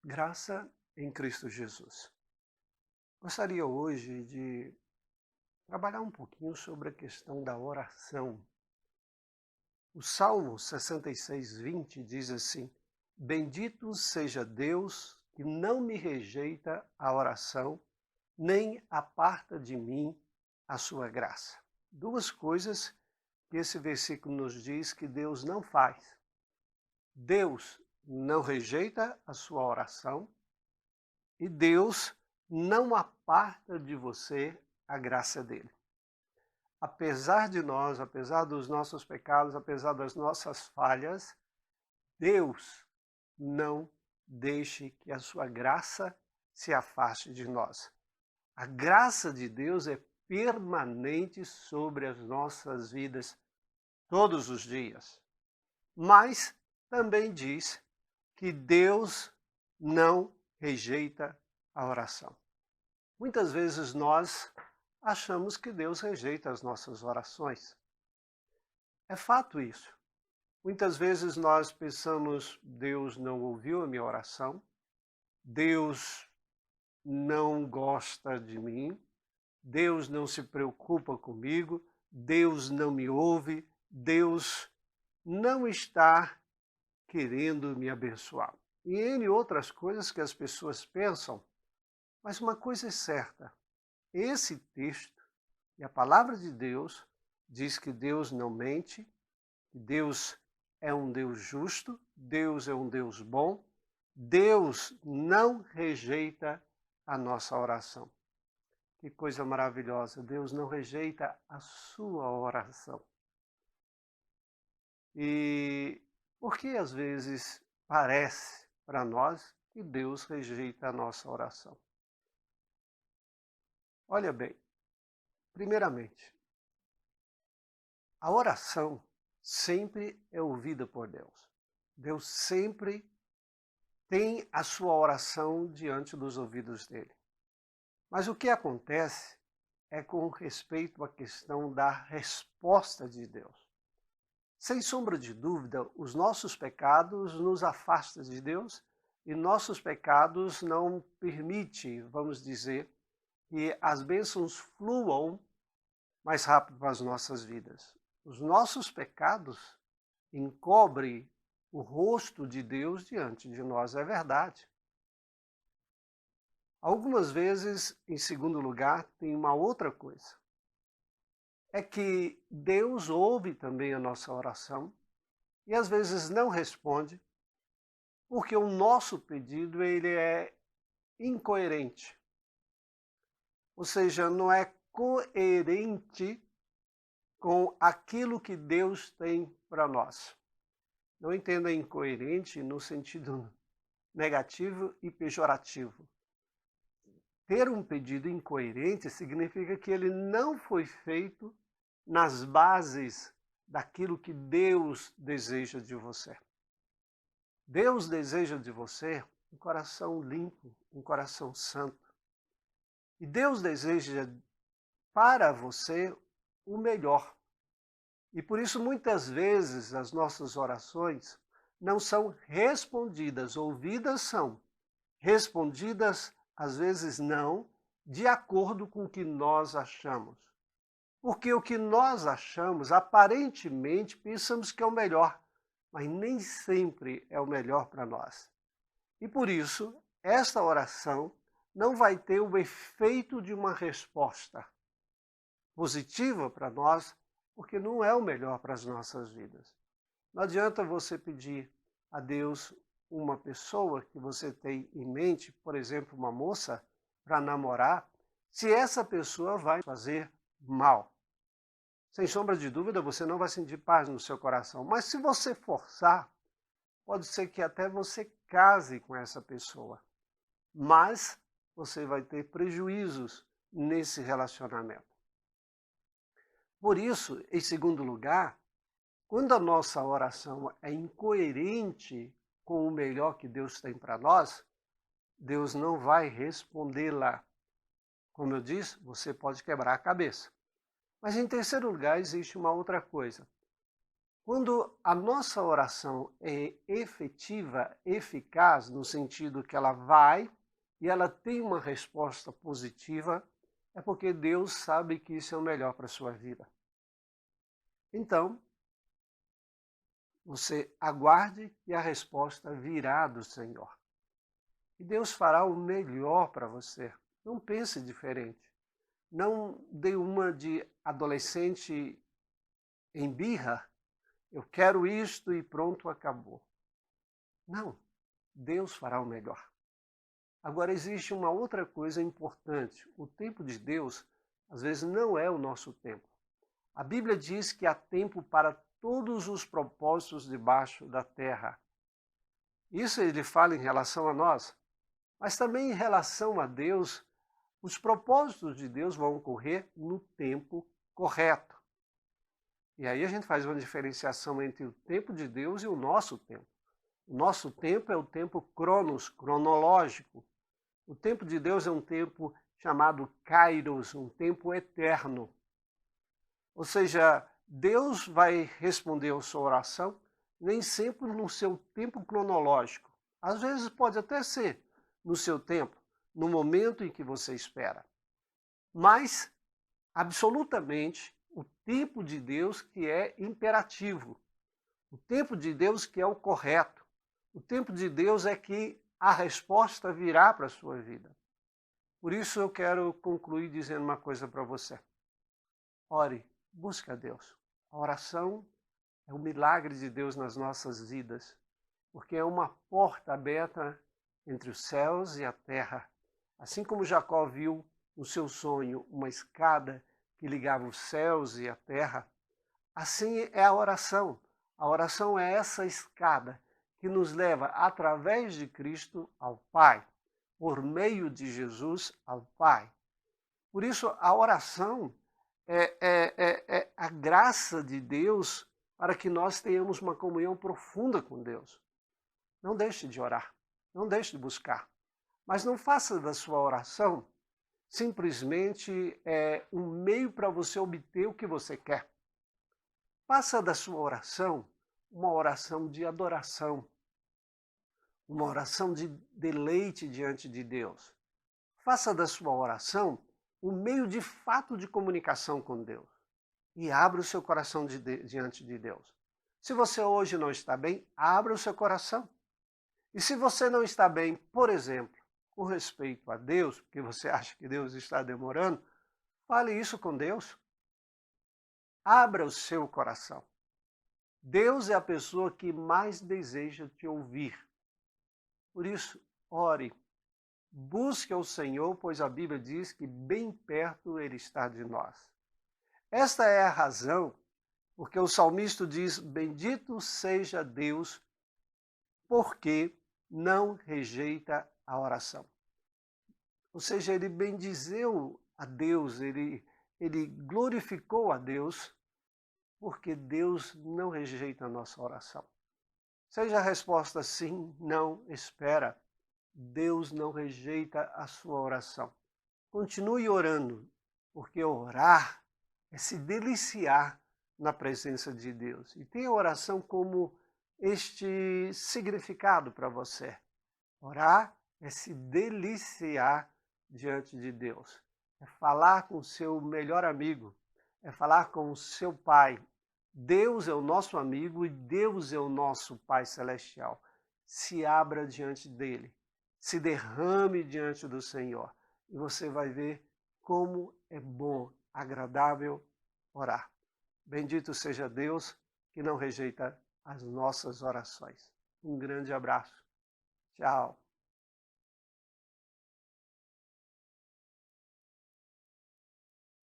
Graça em Cristo Jesus. Gostaria hoje de trabalhar um pouquinho sobre a questão da oração. O Salmo 66:20 diz assim: Bendito seja Deus que não me rejeita a oração, nem aparta de mim a sua graça. Duas coisas que esse versículo nos diz que Deus não faz. Deus não rejeita a sua oração, e Deus não aparta de você a graça dele. Apesar de nós, apesar dos nossos pecados, apesar das nossas falhas, Deus não deixe que a sua graça se afaste de nós. A graça de Deus é permanente sobre as nossas vidas todos os dias. Mas também diz que Deus não rejeita a oração. Muitas vezes nós achamos que Deus rejeita as nossas orações. É fato isso. Muitas vezes nós pensamos, Deus não ouviu a minha oração, Deus não gosta de mim, Deus não se preocupa comigo, Deus não me ouve, Deus não está querendo me abençoar. E N outras coisas que as pessoas pensam, mas uma coisa é certa, esse texto e a palavra de Deus diz que Deus não mente, que Deus é um Deus justo, Deus é um Deus bom, Deus não rejeita a nossa oração. Que coisa maravilhosa, Deus não rejeita a sua oração. E por que às vezes parece para nós que Deus rejeita a nossa oração? Olha bem, primeiramente, a oração sempre é ouvida por Deus. Deus sempre tem a sua oração diante dos ouvidos dele. Mas o que acontece é com respeito à questão da resposta de Deus. Sem sombra de dúvida, os nossos pecados nos afastam de Deus e nossos pecados não permitem, vamos dizer, que as bênçãos fluam mais rápido para as nossas vidas. Os nossos pecados encobrem o rosto de Deus diante de nós, é verdade. Algumas vezes, em segundo lugar, tem uma outra coisa. É que Deus ouve também a nossa oração e às vezes não responde, porque o nosso pedido ele é incoerente. Ou seja, não é coerente com aquilo que Deus tem para nós. Não entenda incoerente no sentido negativo e pejorativo. Ter um pedido incoerente significa que ele não foi feito nas bases daquilo que Deus deseja de você. Deus deseja de você um coração limpo, um coração santo. E Deus deseja para você o melhor. E por isso, muitas vezes, as nossas orações não são respondidas, ouvidas são, respondidas, às vezes não, de acordo com o que nós achamos. Porque o que nós achamos, aparentemente, pensamos que é o melhor, mas nem sempre é o melhor para nós. E por isso, esta oração não vai ter o efeito de uma resposta positiva para nós, porque não é o melhor para as nossas vidas. Não adianta você pedir a Deus uma pessoa que você tem em mente, por exemplo, uma moça, para namorar, se essa pessoa vai fazer mal. Sem sombra de dúvida, você não vai sentir paz no seu coração. Mas se você forçar, pode ser que até você case com essa pessoa. Mas você vai ter prejuízos nesse relacionamento. Por isso, em segundo lugar, quando a nossa oração é incoerente com o melhor que Deus tem para nós, Deus não vai respondê-la. Como eu disse, você pode quebrar a cabeça. Mas em terceiro lugar, existe uma outra coisa. Quando a nossa oração é efetiva, eficaz, no sentido que ela vai e ela tem uma resposta positiva, é porque Deus sabe que isso é o melhor para a sua vida. Então, você aguarde que a resposta virá do Senhor. E Deus fará o melhor para você. Não pense diferente. Não dê uma de adolescente em birra. Eu quero isto e pronto, acabou. Não, Deus fará o melhor. Agora, existe uma outra coisa importante. O tempo de Deus, às vezes, não é o nosso tempo. A Bíblia diz que há tempo para todos os propósitos debaixo da terra. Isso ele fala em relação a nós, mas também em relação a Deus, os propósitos de Deus vão ocorrer no tempo correto. E aí a gente faz uma diferenciação entre o tempo de Deus e o nosso tempo. O nosso tempo é o tempo cronos, cronológico. O tempo de Deus é um tempo chamado kairos, um tempo eterno. Ou seja, Deus vai responder a sua oração nem sempre no seu tempo cronológico. Às vezes pode até ser no seu tempo, no momento em que você espera. Mas, absolutamente, o tempo de Deus que é imperativo. O tempo de Deus que é o correto. O tempo de Deus é que a resposta virá para a sua vida. Por isso eu quero concluir dizendo uma coisa para você. Ore, busque a Deus. A oração é um milagre de Deus nas nossas vidas, porque é uma porta aberta entre os céus e a terra. Assim como Jacó viu no seu sonho uma escada que ligava os céus e a terra, assim é a oração. A oração é essa escada que nos leva, através de Cristo, ao Pai, por meio de Jesus, ao Pai. Por isso, a oração é a graça de Deus para que nós tenhamos uma comunhão profunda com Deus. Não deixe de orar, não deixe de buscar, mas não faça da sua oração simplesmente um meio para você obter o que você quer. Faça da sua oração uma oração de adoração, uma oração de deleite diante de Deus. Faça da sua oração um meio de fato de comunicação com Deus. E abra o seu coração diante de Deus. Se você hoje não está bem, abra o seu coração. E se você não está bem, por exemplo, com respeito a Deus, porque você acha que Deus está demorando, fale isso com Deus. Abra o seu coração. Deus é a pessoa que mais deseja te ouvir. Por isso, ore. Busque ao Senhor, pois a Bíblia diz que bem perto Ele está de nós. Esta é a razão porque o salmista diz: bendito seja Deus, porque não rejeita a oração. Ou seja, ele bendizeu a Deus, ele glorificou a Deus, porque Deus não rejeita a nossa oração. Seja a resposta sim, não, espera. Deus não rejeita a sua oração. Continue orando, porque orar é se deliciar na presença de Deus. E tenha a oração como este significado para você. Orar é se deliciar diante de Deus. É falar com o seu melhor amigo. É falar com o seu Pai. Deus é o nosso amigo e Deus é o nosso Pai Celestial. Se abra diante dele. Se derrame diante do Senhor. E você vai ver como é bom, agradável orar. Bendito seja Deus que não rejeita as nossas orações. Um grande abraço. Tchau.